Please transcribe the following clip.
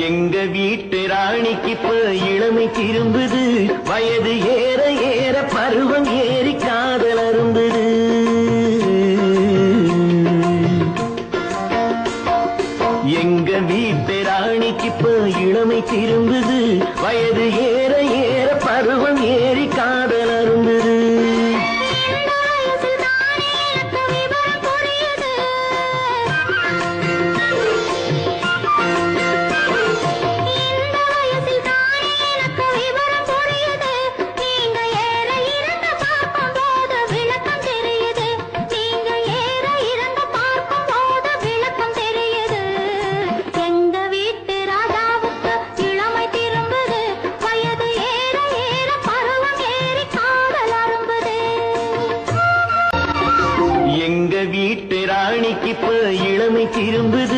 எங்க வீட்டு ராணிக்கு இப்ப இளமை திரும்புது, வயது ஏற ஏற பருவம் ஏறி காதல் அரும்புது. எங்க வீட்டு ராணிக்கு இப்ப இளமை திரும்புது, வயது ஏற ஏற பருவம் ஏறி காதல் அரும்புது. எங்க வீட்டு ராணிக்கு இப்ப இளமை திரும்புது,